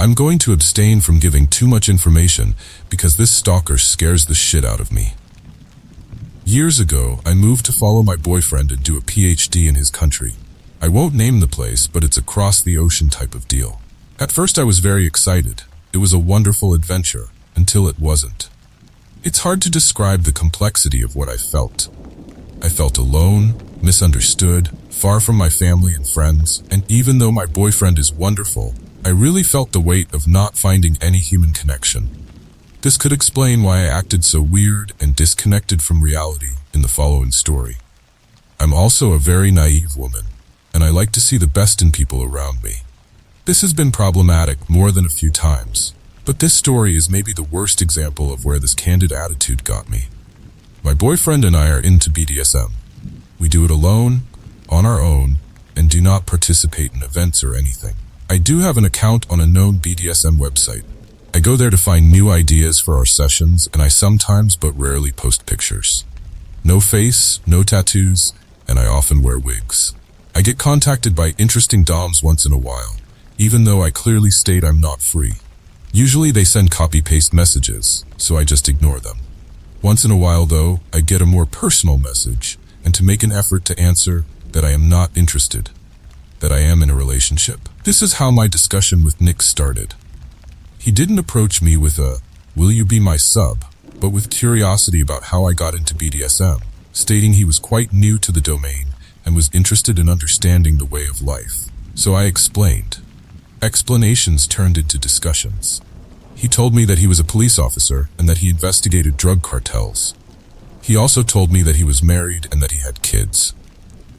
I'm going to abstain from giving too much information because this stalker scares the shit out of me. Years ago, I moved to follow my boyfriend and do a PhD in his country. I won't name the place, but it's across the ocean type of deal. At first I was very excited. It was a wonderful adventure, until it wasn't. It's hard to describe the complexity of what I felt. I felt alone, misunderstood, far from my family and friends, and even though my boyfriend is wonderful, I really felt the weight of not finding any human connection. This could explain why I acted so weird and disconnected from reality in the following story. I'm also a very naive woman, and I like to see the best in people around me. This has been problematic more than a few times, but this story is maybe the worst example of where this candid attitude got me. My boyfriend and I are into BDSM. We do it alone, on our own, and do not participate in events or anything. I do have an account on a known BDSM website. I go there to find new ideas for our sessions, and I sometimes but rarely post pictures. No face, no tattoos, and I often wear wigs. I get contacted by interesting doms once in a while, even though I clearly state I'm not free. Usually they send copy-paste messages, so I just ignore them. Once in a while, though, I get a more personal message, and to make an effort to answer that I am not interested, that I am in a relationship. This is how my discussion with Nick started. He didn't approach me with a, "Will you be my sub?" but with curiosity about how I got into BDSM, stating he was quite new to the domain and was interested in understanding the way of life. So I explained. Explanations turned into discussions. He told me that he was a police officer and that he investigated drug cartels. He also told me that he was married and that he had kids.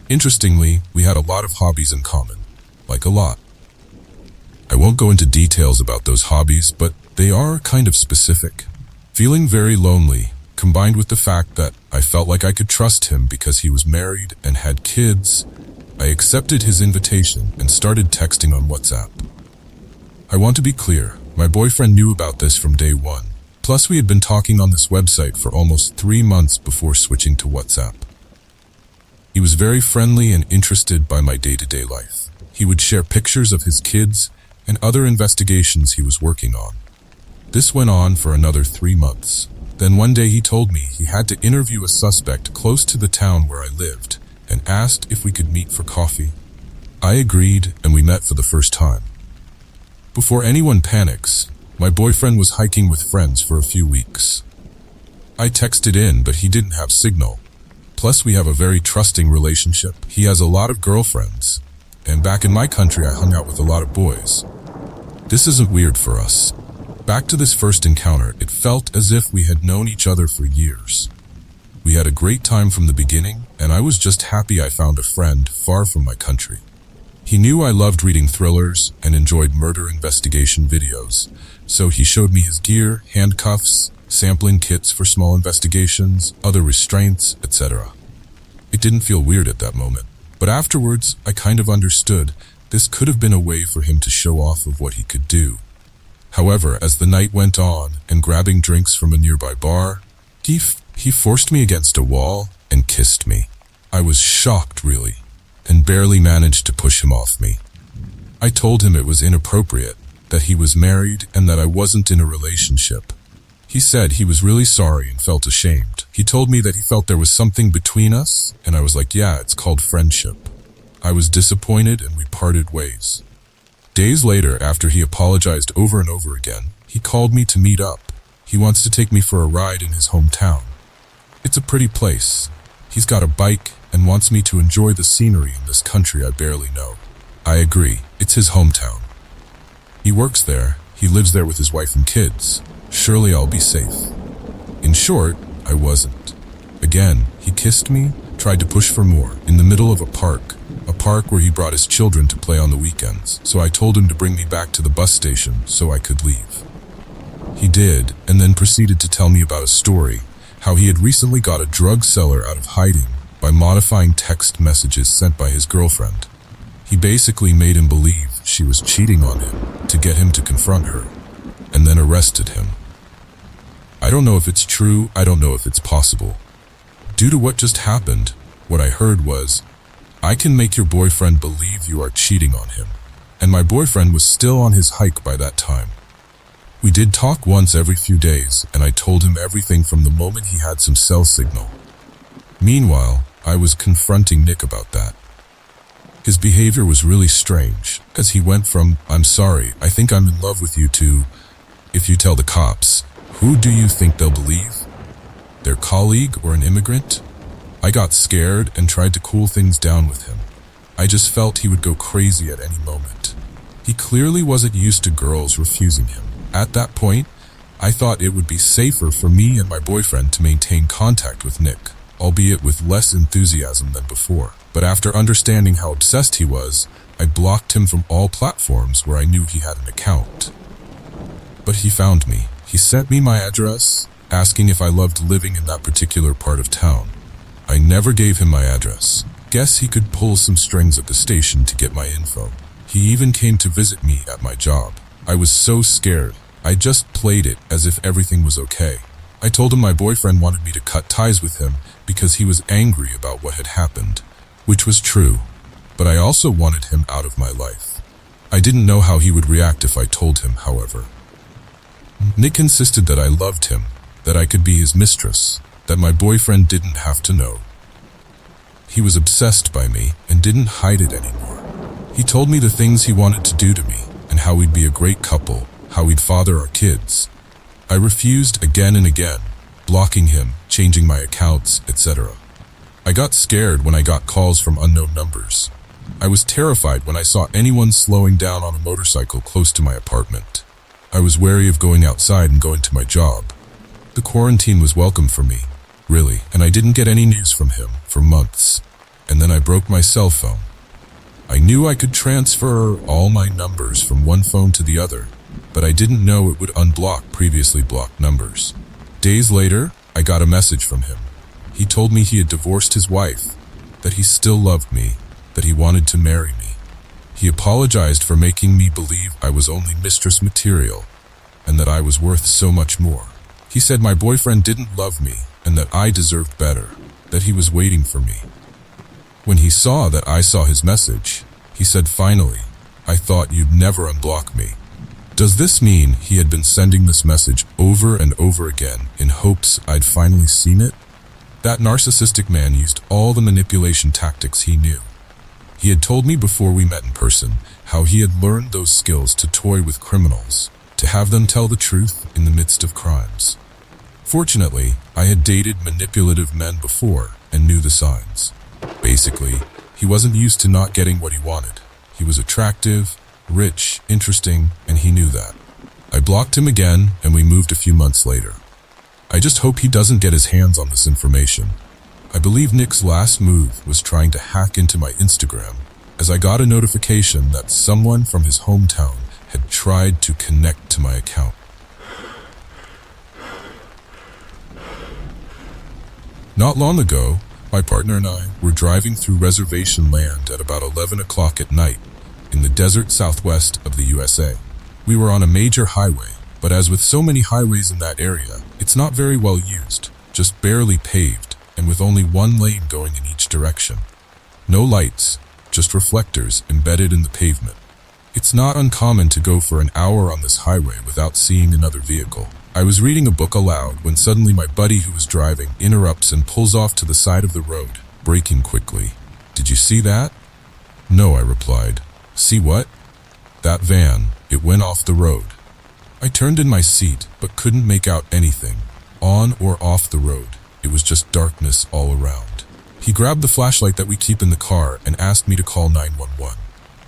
Interestingly, we had a lot of hobbies in common. Like a lot. I won't go into details about those hobbies, but they are kind of specific. Feeling very lonely, combined with the fact that I felt like I could trust him because he was married and had kids, I accepted his invitation and started texting on WhatsApp. I want to be clear, my boyfriend knew about this from day one. Plus, we had been talking on this website for almost 3 months before switching to WhatsApp. He was very friendly and interested by my day-to-day life. He would share pictures of his kids and other investigations he was working on. This went on for another 3 months. Then one day he told me he had to interview a suspect close to the town where I lived and asked if we could meet for coffee. I agreed and we met for the first time. Before anyone panics, my boyfriend was hiking with friends for a few weeks. I texted in, but he didn't have signal. Plus, we have a very trusting relationship. He has a lot of girlfriends, and back in my country I hung out with a lot of boys. This isn't weird for us. Back to this first encounter, it felt as if we had known each other for years. We had a great time from the beginning, and I was just happy I found a friend far from my country. He knew I loved reading thrillers and enjoyed murder investigation videos, so he showed me his gear, handcuffs, sampling kits for small investigations, other restraints, etc. It didn't feel weird at that moment, but afterwards I kind of understood this could have been a way for him to show off of what he could do. However, as the night went on and grabbing drinks from a nearby bar, he forced me against a wall and kissed me. I was shocked, really, and barely managed to push him off me. I told him it was inappropriate, that he was married and that I wasn't in a relationship. He said he was really sorry and felt ashamed. He told me that he felt there was something between us, and I was like, yeah, it's called friendship. I was disappointed and we parted ways. Days later, after he apologized over and over again, he called me to meet up. He wants to take me for a ride in his hometown. It's a pretty place. He's got a bike and wants me to enjoy the scenery in this country I barely know. I agree, it's his hometown. He works there, he lives there with his wife and kids. Surely I'll be safe. In short, I wasn't. Again, he kissed me, tried to push for more, in the middle of a park where he brought his children to play on the weekends, so I told him to bring me back to the bus station so I could leave. He did, and then proceeded to tell me about a story, how he had recently got a drug seller out of hiding by modifying text messages sent by his girlfriend. He basically made him believe she was cheating on him to get him to confront her, and then arrested him. I don't know if it's true, I don't know if it's possible. Due to what just happened, what I heard was, I can make your boyfriend believe you are cheating on him. and my boyfriend was still on his hike by that time. We did talk once every few days, and I told him everything from the moment he had some cell signal. Meanwhile, I was confronting Nick about that. His behavior was really strange, as he went from, "I'm sorry, I think I'm in love with you," to, "If you tell the cops, who do you think they'll believe? Their colleague or an immigrant?" I got scared and tried to cool things down with him. I just felt he would go crazy at any moment. He clearly wasn't used to girls refusing him. At that point, I thought it would be safer for me and my boyfriend to maintain contact with Nick, albeit with less enthusiasm than before. But after understanding how obsessed he was, I blocked him from all platforms where I knew he had an account. But he found me. He sent me my address, asking if I loved living in that particular part of town. I never gave him my address. Guess he could pull some strings at the station to get my info. He even came to visit me at my job. I was so scared. I just played it as if everything was okay. I told him my boyfriend wanted me to cut ties with him because he was angry about what had happened, which was true, but I also wanted him out of my life. I didn't know how he would react if I told him, however. Nick insisted that I loved him, that I could be his mistress, that my boyfriend didn't have to know. He was obsessed by me and didn't hide it anymore. He told me the things he wanted to do to me and how we'd be a great couple, how we'd father our kids. I refused again and again, blocking him, changing my accounts, etc. I got scared when I got calls from unknown numbers. I was terrified when I saw anyone slowing down on a motorcycle close to my apartment. I was wary of going outside and going to my job. The quarantine was welcome for me, really, and I didn't get any news from him for months. And then I broke my cell phone. I knew I could transfer all my numbers from one phone to the other, but I didn't know it would unblock previously blocked numbers. Days later, I got a message from him. He told me he had divorced his wife, that he still loved me, that he wanted to marry me. He apologized for making me believe I was only mistress material, and that I was worth so much more. He said my boyfriend didn't love me, and that I deserved better, that he was waiting for me. When he saw that I saw his message, he said, "Finally, I thought you'd never unblock me." Does this mean he had been sending this message over and over again in hopes I'd finally seen it? That narcissistic man used all the manipulation tactics he knew. He had told me before we met in person how he had learned those skills to toy with criminals, to have them tell the truth in the midst of crimes. Fortunately, I had dated manipulative men before and knew the signs. Basically, he wasn't used to not getting what he wanted. He was attractive, rich, interesting, and he knew that. I blocked him again, and we moved a few months later. I just hope he doesn't get his hands on this information. I believe Nick's last move was trying to hack into my Instagram, as I got a notification that someone from his hometown had tried to connect to my account. Not long ago, my partner and I were driving through reservation land at about 11 o'clock at night in the desert southwest of the USA. We were on a major highway, but as with so many highways in that area, it's not very well used, just barely paved, and with only one lane going in each direction. No lights, just reflectors embedded in the pavement. It's not uncommon to go for an hour on this highway without seeing another vehicle. I was reading a book aloud when suddenly my buddy who was driving interrupts and pulls off to the side of the road, braking quickly. "Did you see that?" "No," I replied. "See what?" "That van, it went off the road." I turned in my seat, but couldn't make out anything, on or off the road. It was just darkness all around. He grabbed the flashlight that we keep in the car and asked me to call 911.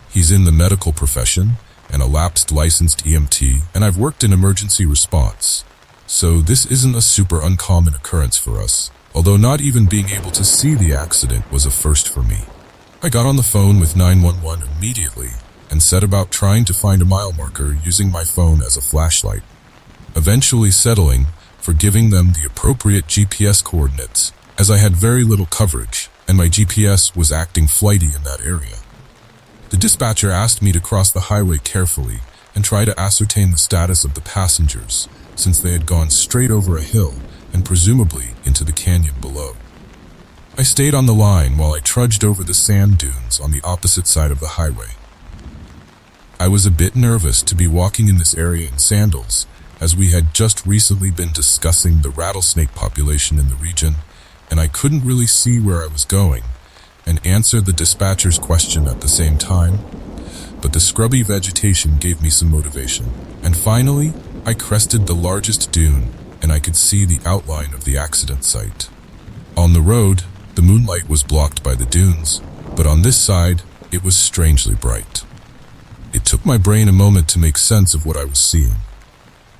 He's in the medical profession and a lapsed licensed EMT, and I've worked in emergency response. So this isn't a super uncommon occurrence for us, although not even being able to see the accident was a first for me. I got on the phone with 911 immediately and set about trying to find a mile marker using my phone as a flashlight, eventually settling for giving them the appropriate GPS coordinates, as I had very little coverage and my GPS was acting flighty in that area. The dispatcher asked me to cross the highway carefully and try to ascertain the status of the passengers, since they had gone straight over a hill and presumably into the canyon below. I stayed on the line while I trudged over the sand dunes on the opposite side of the highway. I was a bit nervous to be walking in this area in sandals, as we had just recently been discussing the rattlesnake population in the region, and I couldn't really see where I was going and answer the dispatcher's question at the same time. But the scrubby vegetation gave me some motivation. And finally, I crested the largest dune, and I could see the outline of the accident site. On the road, the moonlight was blocked by the dunes, but on this side, it was strangely bright. It took my brain a moment to make sense of what I was seeing.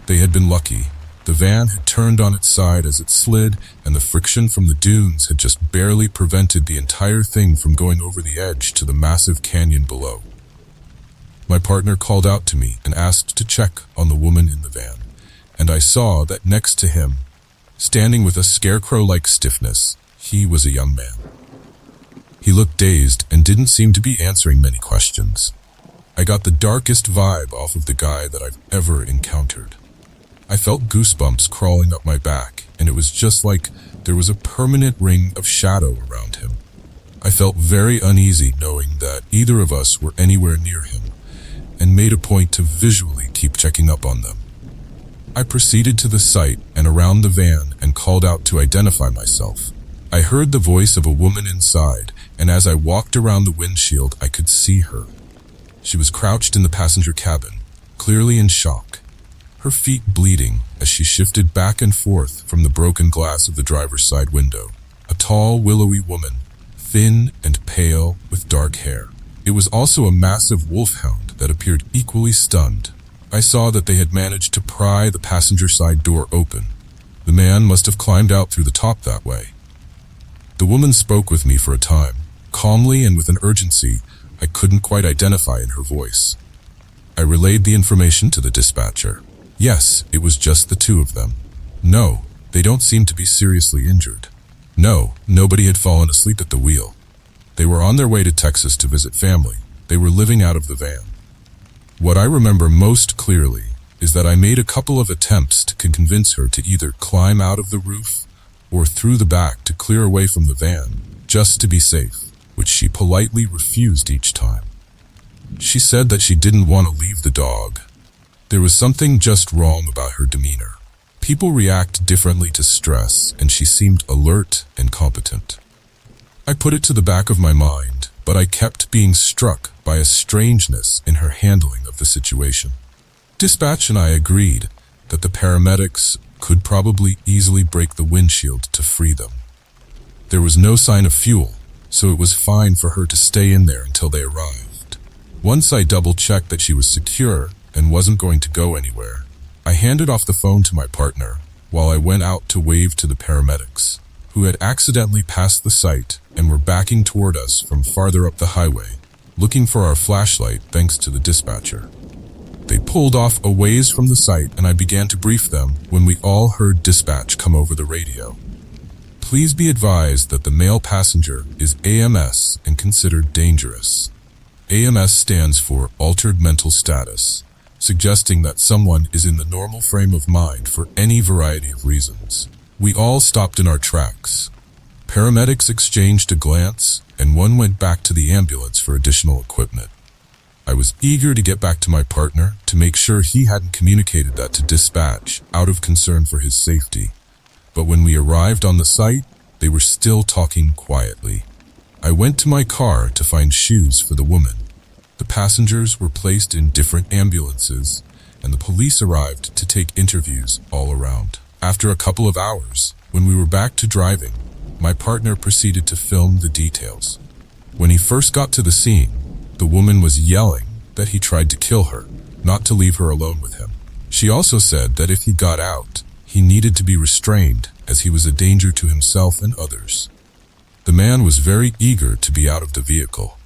They had been lucky. The van had turned on its side as it slid, and the friction from the dunes had just barely prevented the entire thing from going over the edge to the massive canyon below. My partner called out to me and asked to check on the woman in the van, and I saw that next to him, standing with a scarecrow-like stiffness, he was a young man. He looked dazed and didn't seem to be answering many questions. I got the darkest vibe off of the guy that I've ever encountered. I felt goosebumps crawling up my back, and it was just like there was a permanent ring of shadow around him. I felt very uneasy knowing that either of us were anywhere near him, and made a point to visually keep checking up on them. I proceeded to the site and around the van and called out to identify myself. I heard the voice of a woman inside, and as I walked around the windshield, I could see her. She was crouched in the passenger cabin, clearly in shock, her feet bleeding as she shifted back and forth from the broken glass of the driver's side window. A tall, willowy woman, thin and pale with dark hair. It was also a massive wolfhound that appeared equally stunned. I saw that they had managed to pry the passenger side door open. The man must have climbed out through the top that way. The woman spoke with me for a time, calmly and with an urgency I couldn't quite identify in her voice. I relayed the information to the dispatcher. Yes, it was just the two of them. No, they don't seem to be seriously injured. No, nobody had fallen asleep at the wheel. They were on their way to Texas to visit family. They were living out of the van. What I remember most clearly is that I made a couple of attempts to convince her to either climb out of the roof or through the back to clear away from the van, just to be safe, which she politely refused each time. She said that she didn't want to leave the dog. There was something just wrong about her demeanor. People react differently to stress, and she seemed alert and competent. I put it to the back of my mind, but I kept being struck by a strangeness in her handling of the situation. Dispatch and I agreed that the paramedics could probably easily break the windshield to free them. There was no sign of fuel, so it was fine for her to stay in there until they arrived. Once I double-checked that she was secure and wasn't going to go anywhere, I handed off the phone to my partner while I went out to wave to the paramedics, who had accidentally passed the site and were backing toward us from farther up the highway, looking for our flashlight thanks to the dispatcher. They pulled off a ways from the site and I began to brief them when we all heard dispatch come over the radio. Please be advised that the male passenger is AMS and considered dangerous. AMS stands for Altered Mental Status, suggesting that someone is in the normal frame of mind for any variety of reasons. We all stopped in our tracks. Paramedics exchanged a glance, and one went back to the ambulance for additional equipment. I was eager to get back to my partner to make sure he hadn't communicated that to dispatch out of concern for his safety. But when we arrived on the site, they were still talking quietly. I went to my car to find shoes for the woman. The passengers were placed in different ambulances, and the police arrived to take interviews all around. After a couple of hours, when we were back to driving, my partner proceeded to film the details. When he first got to the scene, the woman was yelling that he tried to kill her, not to leave her alone with him. She also said that if he got out, he needed to be restrained as he was a danger to himself and others. The man was very eager to be out of the vehicle.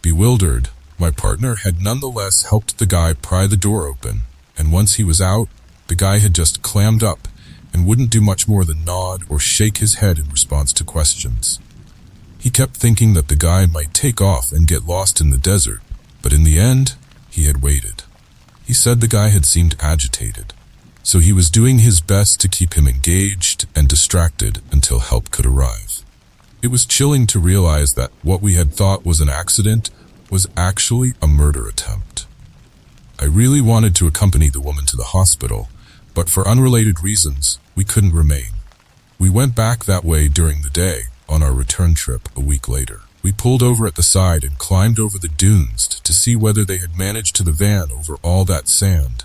Bewildered, my partner had nonetheless helped the guy pry the door open, and once he was out, the guy had just clammed up and wouldn't do much more than nod or shake his head in response to questions. He kept thinking that the guy might take off and get lost in the desert, but in the end, he had waited. He said the guy had seemed agitated, so he was doing his best to keep him engaged and distracted until help could arrive. It was chilling to realize that what we had thought was an accident was actually a murder attempt. I really wanted to accompany the woman to the hospital, but for unrelated reasons, we couldn't remain. We went back that way during the day on our return trip a week later. We pulled over at the side and climbed over the dunes to see whether they had managed to the van over all that sand.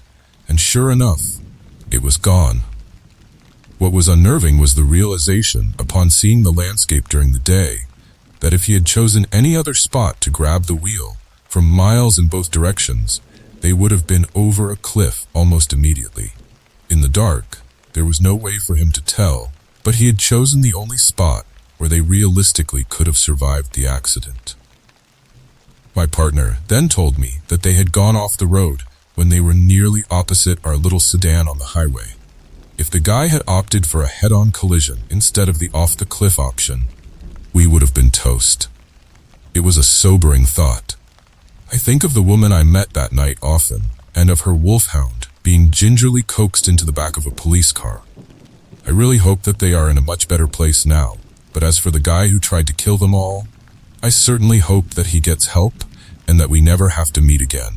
And sure enough, it was gone. What was unnerving was the realization, upon seeing the landscape during the day, that if he had chosen any other spot to grab the wheel, from miles in both directions, they would have been over a cliff almost immediately. In the dark, there was no way for him to tell, but he had chosen the only spot where they realistically could have survived the accident. My partner then told me that they had gone off the road when they were nearly opposite our little sedan on the highway. If the guy had opted for a head-on collision instead of the off-the-cliff option, we would have been toast. It was a sobering thought. I think of the woman I met that night often, and of her wolfhound being gingerly coaxed into the back of a police car. I really hope that they are in a much better place now, but as for the guy who tried to kill them all, I certainly hope that he gets help and that we never have to meet again.